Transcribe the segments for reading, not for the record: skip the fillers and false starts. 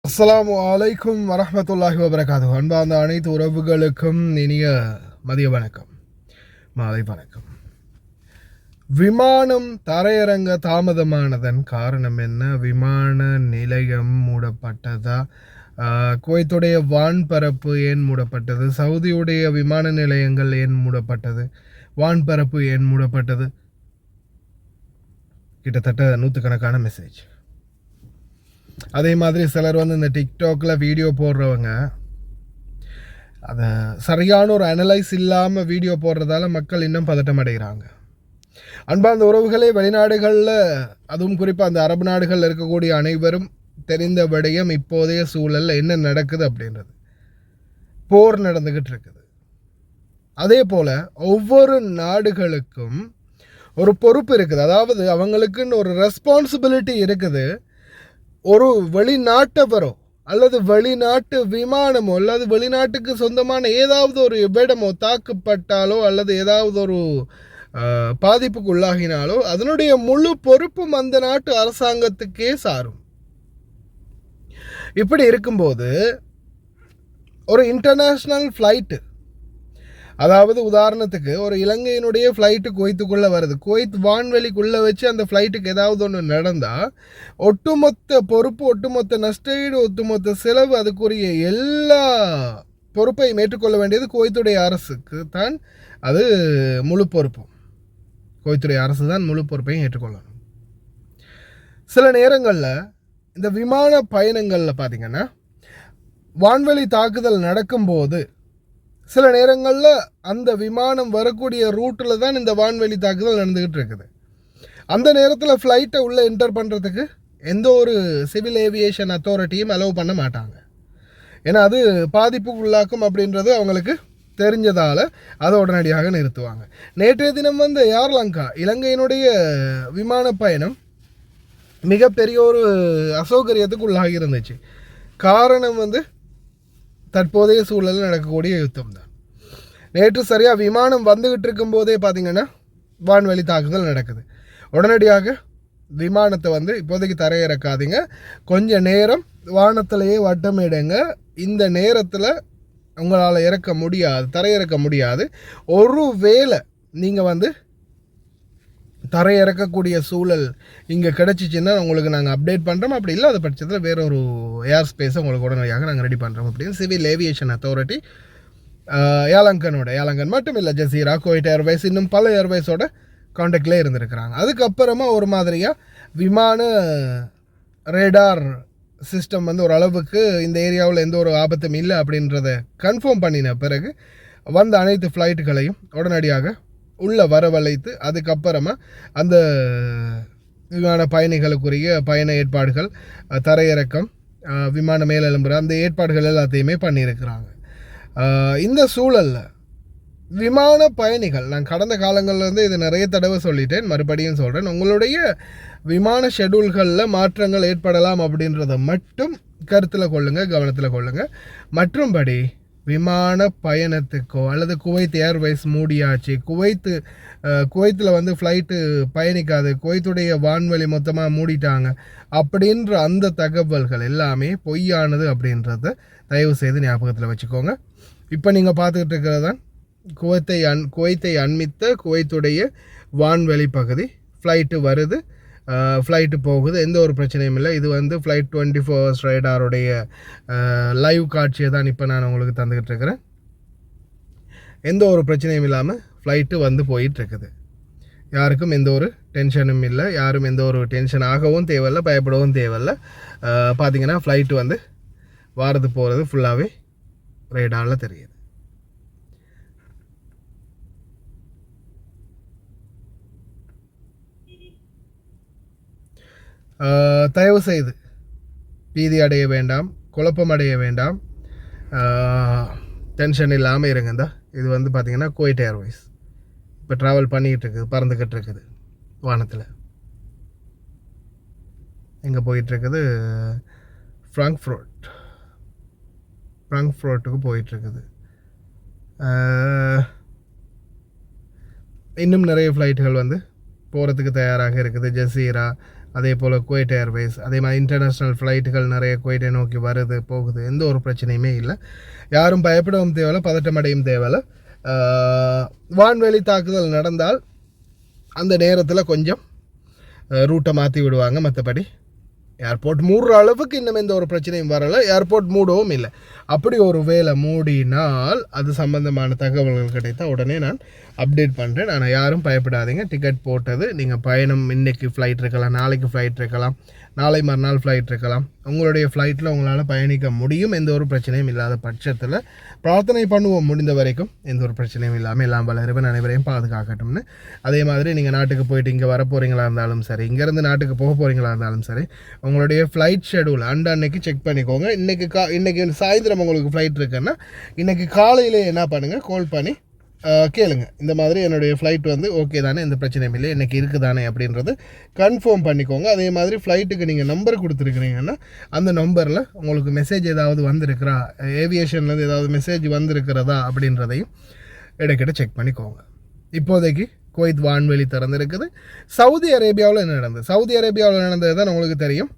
அஸ்ஸலாமு அலைக்கும் வரஹ்மத்துல்லாஹி வபரகாத்துஹு. அன்பார்ந்த அனைத்து உறவுகளுக்கும் இனிய மதிய வணக்கம், மாலை வணக்கம். விமானம் தரையிறங்க தாமதமானதன் காரணம் என்ன? விமான நிலையம் மூடப்பட்டதா? குவைத்துடைய வான்பரப்பு ஏன் மூடப்பட்டது? சவுதியுடைய விமான நிலையங்கள் ஏன் மூடப்பட்டது? வான்பரப்பு ஏன் மூடப்பட்டது? கிட்டத்தட்ட நூற்றுக்கணக்கான மெசேஜ். அதே மாதிரி சிலர் வந்து இந்த டிக்டாக்ல வீடியோ போடுறவங்க அதை சரியான ஒரு அனலைஸ் இல்லாமல் வீடியோ போடுறதால மக்கள் இன்னும் பதட்டம் அடைகிறாங்க. அன்பார்ந்த உறவுகளே, வெளிநாடுகளில் அதுவும் குறிப்பாக அந்த அரபு நாடுகளில் இருக்கக்கூடிய அனைவரும் தெரிந்த விடயம் இப்போதைய சூழலில் என்ன நடக்குது அப்படின்றது. போர் நடந்துக்கிட்டு இருக்குது. அதே போல் ஒவ்வொரு நாடுகளுக்கும் ஒரு பொறுப்பு இருக்குது, அதாவது அவங்களுக்குன்னு ஒரு ரெஸ்பான்சிபிலிட்டி இருக்குது. ஒரு வெளிநாட்டவரோ அல்லது வெளிநாட்டு விமானமோ அல்லது வெளிநாட்டுக்கு சொந்தமான ஏதாவது ஒரு இடமோ தாக்கப்பட்டாலோ அல்லது ஏதாவது ஒரு பாதிப்புக்கு உள்ளாகினாலோ அதனுடைய முழு பொறுப்பும் அந்த நாட்டு அரசாங்கத்துக்கே சாரும். இப்படி இருக்கும்போது ஒரு இன்டர்நேஷ்னல் ஃப்ளைட்டு, அதாவது உதாரணத்துக்கு ஒரு இலங்கையினுடைய ஃப்ளைட்டு குவைத்துக்குள்ளே வருது, குவைத் வான்வெளிக்குள்ளே வச்சு அந்த ஃப்ளைட்டுக்கு ஏதாவது ஒன்று நடந்தால் ஒட்டுமொத்த பொறுப்பு, ஒட்டுமொத்த நஷ்டஈடு, ஒட்டுமொத்த செலவு, அதுக்குரிய எல்லா பொறுப்பையும் ஏற்றுக்கொள்ள வேண்டியது குவைத்துடைய அரசுக்கு தான். அது முழு பொறுப்பும் குவைத்துடைய அரசு தான் முழு பொறுப்பையும் ஏற்றுக்கொள்ளணும். சில நேரங்களில் இந்த விமான பயணங்களில் பார்த்திங்கன்னா வான்வெளி தாக்குதல் நடக்கும்போது சில நேரங்களில் அந்த விமானம் வரக்கூடிய ரூட்டில் தான் இந்த வான்வெளி தாக்குதல் நடந்துக்கிட்டு இருக்குது. அந்த நேரத்தில் ஃப்ளைட்டை உள்ளே என்டர் பண்ணுறதுக்கு எந்த ஒரு சிவில் ஏவியேஷன் அத்தாரிட்டியும் அலோவ் பண்ண மாட்டாங்க. ஏன்னா அது பாதிப்புக்கு உள்ளாக்கும் அப்படின்றது அவங்களுக்கு தெரிஞ்சதால் அதை உடனடியாக நிறுத்துவாங்க. நேற்றைய தினம் வந்து ஏர்லங்கா இலங்கையினுடைய விமான பயணம் மிகப்பெரிய ஒரு அசௌகரியத்துக்கு உள்ளாகி இருந்துச்சு. காரணம் வந்து தற்போதைய சூழலில் நடக்கக்கூடிய யுத்தம் தான். நேற்று சரியாக விமானம் வந்துக்கிட்டு இருக்கும்போதே பார்த்திங்கன்னா வான்வெளி தாக்குதல் நடக்குது. உடனடியாக விமானத்தை வந்து இப்போதைக்கு தரையிறக்காதீங்க, கொஞ்சம் நேரம் வானத்திலேயே வட்டமிடுங்க, இந்த நேரத்தில் உங்களால் இறக்க முடியாது, தரையிறக்க முடியாது. ஒரு வேளை நீங்கள் வந்து தரையிறக்கக்கூடிய சூழல் இங்கே கிடச்சிச்சின்னா உங்களுக்கு நாங்கள் அப்டேட் பண்ணுறோம், அப்படி இல்லாத பட்சத்தில் வேற ஒரு ஏர் ஸ்பேஸை உங்களுக்கு உடனடியாக நாங்கள் ரெடி பண்ணுறோம் அப்படின்னு சிவில் ஏவியேஷன் அத்தாரிட்டி ஏலங்கன் மட்டும் இல்லை, ஜசீரா, குவைட் ஏர்வேஸ், இன்னும் பல ஏர்வேஸோட காண்டாக்டில் இருந்திருக்கிறாங்க. அதுக்கப்புறமா ஒரு மாதிரியாக விமான ரேடார் சிஸ்டம் வந்து ஓரளவுக்கு இந்த ஏரியாவில் எந்த ஒரு ஆபத்தும் இல்லை அப்படின்றத கன்ஃபார்ம் பண்ணின பிறகு வந்த அனைத்து ஃப்ளைட்டுகளையும் உடனடியாக உள்ளே வரவழைத்து அதுக்கப்புறமா அந்த விமான பயணிகளுக்குரிய பயண ஏற்பாடுகள், தரையிறக்கம், விமான மேலெலும்புற அந்த ஏற்பாடுகள் எல்லாத்தையுமே பண்ணியிருக்கிறாங்க. இந்த சூழலில் விமான பயணிகள், நான் கடந்த காலங்கள்லேருந்து இது நிறைய தடவை சொல்லிட்டேன், மறுபடியும் சொல்கிறேன், உங்களுடைய விமான ஷெடியூல்களில் மாற்றங்கள் ஏற்படலாம் அப்படின்றத மட்டும் கருத்தில் கொள்ளுங்கள், கவனத்தில் கொள்ளுங்கள். மற்றும்படி விமான பயணத்துக்கோ அல்லது குவைத் ஏர்வேஸ் மூடியாச்சு, குவைத்தில் வந்து ஃப்ளைட்டு பயணிக்காது, குவைத்துடைய வான்வெளி மொத்தமாக மூடிட்டாங்க அப்படின்ற அந்த தகவல்கள் எல்லாமே பொய்யானது அப்படின்றத தயவு செய்து ஞாபகத்தில் வச்சுக்கோங்க. இப்போ நீங்கள் பார்த்துக்கிட்டு இருக்கிறது தான் குவைத்தை அண்மித்த குவைத்துடைய வான்வெளி பகுதி. ஃப்ளைட்டு வருது, ஃப்ளைட்டு போகுது, எந்த ஒரு பிரச்சனையும் இல்லை. இது வந்து ஃப்ளைட் 24 hours ரேடாருடைய லைவ் காட்சியை தான் இப்போ நான் உங்களுக்கு தந்துக்கிட்டு இருக்கிறேன். எந்த ஒரு பிரச்சனையும் இல்லாமல் ஃப்ளைட்டு வந்து போயிட்டுருக்குது. யாருக்கும் எந்த ஒரு டென்ஷனும் இல்லை, யாரும் எந்த ஒரு டென்ஷன் ஆகவும் தேவையில்லை, பயப்படவும் தேவையில்லை. பார்த்திங்கன்னா ஃப்ளைட்டு வந்து வாரது போகிறது ஃபுல்லாகவே ரேடாரில் தெரியுது. தயவு செய்து பீதி அடைய வேண்டாம், குழப்பம் அடைய வேண்டாம், டென்ஷன் இல்லாமல் இருங்கந்தா. இது வந்து பார்த்திங்கன்னா குவைட் ஏர்வேஸ் இப்போ ட்ராவல் பண்ணிக்கிட்டு இருக்குது, பறந்துக்கிட்டு இருக்குது வானத்தில். எங்கே போயிட்டுருக்குது? ஃப்ராங்க்ஃபர்ட்டுக்கு போயிட்டுருக்குது. இன்னும் நிறைய ஃப்ளைட்டுகள் வந்து போகிறதுக்கு தயாராக இருக்குது. ஜசீரா, அதே போல் குவைட் ஏர்வேஸ், அதே மாதிரி இன்டர்நேஷ்னல் ஃப்ளைட்டுகள் நிறைய குவைட்டை நோக்கி வருது போகுது, எந்த ஒரு பிரச்சனையுமே இல்லை. யாரும் பயப்படவும் தேவையில்லை, பதட்டமடையும் தேவையில்லை. வான்வெளி தாக்குதல் நடந்தால் அந்த நேரத்தில் கொஞ்சம் ரூட்டை மாற்றி விடுவாங்க. மற்றபடி ஏர்போர்ட் மூடுற அளவுக்கு இன்னும் எந்த ஒரு பிரச்சனையும் வரலை, ஏர்போர்ட் மூடவும் இல்லை. அப்படி ஒரு வேளை மூடினால் அது சம்பந்தமான தகவல்கள் கிடைத்தால் உடனே நான் அப்டேட் பண்ணுறேன். ஆனால் யாரும் பயப்படாதீங்க. டிக்கெட் போட்டது நீங்கள் பயணம் இன்றைக்கி ஃப்ளைட் இருக்கலாம், நாளைக்கு ஃப்ளைட் இருக்கலாம், நாளை மறுநாள் ஃப்ளைட் இருக்கலாம். உங்களுடைய ஃப்ளைட்டில் உங்களால் பயணிக்க முடியும், எந்த ஒரு பிரச்சனையும் இல்லாத பட்சத்தில். பிரார்த்தனை பண்ணுவோம் முடிந்த வரைக்கும் எந்த ஒரு பிரச்சனையும் இல்லாமல் எல்லாம் வல்ல இறைவன் அனைவரையும் பாதுகாக்கட்டும்னு. அதே மாதிரி நீங்கள் நாட்டுக்கு போயிட்டு இங்கே வர போகிறீங்களா இருந்தாலும் சரி, இங்கேருந்து நாட்டுக்கு போக போகிறீங்களா இருந்தாலும் சரி, உங்களுடைய ஃப்ளைட் ஷெடியூல் அன்னைக்கு செக் பண்ணிக்கோங்க. இன்றைக்கி சாயந்தரம் உங்களுக்கு ஃப்ளைட் இருக்குன்னா இன்றைக்கி காலையில் என்ன பண்ணுங்கள், கால் பண்ணி கேளுங்க. இந்த மாதிரி என்னுடைய ஃப்ளைட் வந்து ஓகே தானே, எந்த பிரச்சனையும் இல்லை, இன்றைக்கி இருக்குது தானே அப்படின்றது கன்ஃபார்ம் பண்ணிக்கோங்க. அதே மாதிரி ஃப்ளைட்டுக்கு நீங்கள் நம்பர் கொடுத்துருக்குறீங்கன்னா அந்த நம்பரில் உங்களுக்கு மெசேஜ் ஏதாவது வந்திருக்கிறா, ஏவியேஷன்லேருந்து ஏதாவது மெசேஜ் வந்திருக்கிறதா அப்படின்றதையும் இடைக்கிட்ட செக் பண்ணிக்கோங்க. இப்போதைக்கு குவைத் வான்வெளி திறந்திருக்குது. சவுதி அரேபியாவில் என்ன நடந்தது? சவுதி அரேபியாவில் நடந்தது தான் உங்களுக்கு தெரியும்.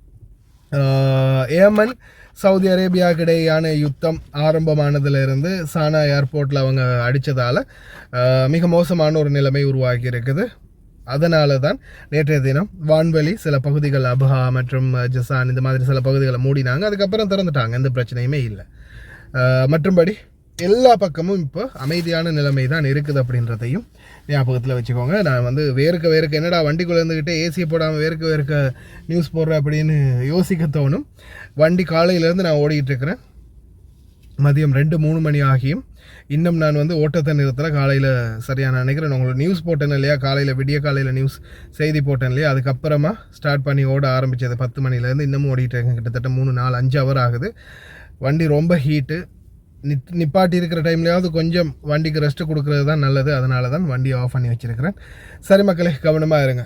ஏமன் சவுதி அரேபியாவுக்கு இடையேயான யுத்தம் ஆரம்பமானதிலிருந்து சானா ஏர்போர்ட்டில் அவங்க அடித்ததால் மிக மோசமான ஒரு நிலைமை உருவாகி இருக்குது. அதனால தான் நேற்றைய தினம் வான்வெளி சில பகுதிகள் அபஹா மற்றும் ஜசான் இந்த மாதிரி சில பகுதிகளை மூடினாங்க. அதுக்கப்புறம் திறந்துட்டாங்க, எந்த பிரச்சனையுமே இல்லை. மற்றும்படி எல்லா பக்கமும் இப்போ அமைதியான நிலைமை தான் இருக்குது அப்படின்றதையும் ஞாபகத்தில் வச்சுக்கோங்க. நான் வந்து வேறுக்க என்னடா வண்டிக்குள்ளே இருந்துக்கிட்டே ஏசியை போடாமல் வேறுக்க நியூஸ் போடுறேன் அப்படின்னு யோசிக்க தோணும். வண்டி காலையிலேருந்து நான் ஓடிக்கிட்டுருக்கிறேன். மதியம் 2-3 மணி ஆகியும் இன்னும் நான் வந்து ஓட்டத்தை நிறுத்தல. காலையில் சரியான நினைக்கிறேன் உங்களுக்கு நியூஸ் போட்டேன் இல்லையா, காலையில் விடிய காலையில் நியூஸ் செய்தி போட்டேன் இல்லையா, அதுக்கப்புறமா ஸ்டார்ட் பண்ணி ஓட ஆரம்பித்தது 10 மணிலேருந்து இன்னமும் ஓடிட்டு இருக்கேன். கிட்டத்தட்ட 3-4-5 ஹவர் ஆகுது. வண்டி ரொம்ப ஹீட்டு. நிப்பாட்டி இருக்கிற டைம்லையாவது கொஞ்சம் வண்டிக்கு ரெஸ்ட்டு கொடுக்குறது தான் நல்லது. அதனால தான் வண்டியை ஆஃப் பண்ணி வச்சுருக்கிறேன். சரி மக்களே, கவனமாக இருங்க.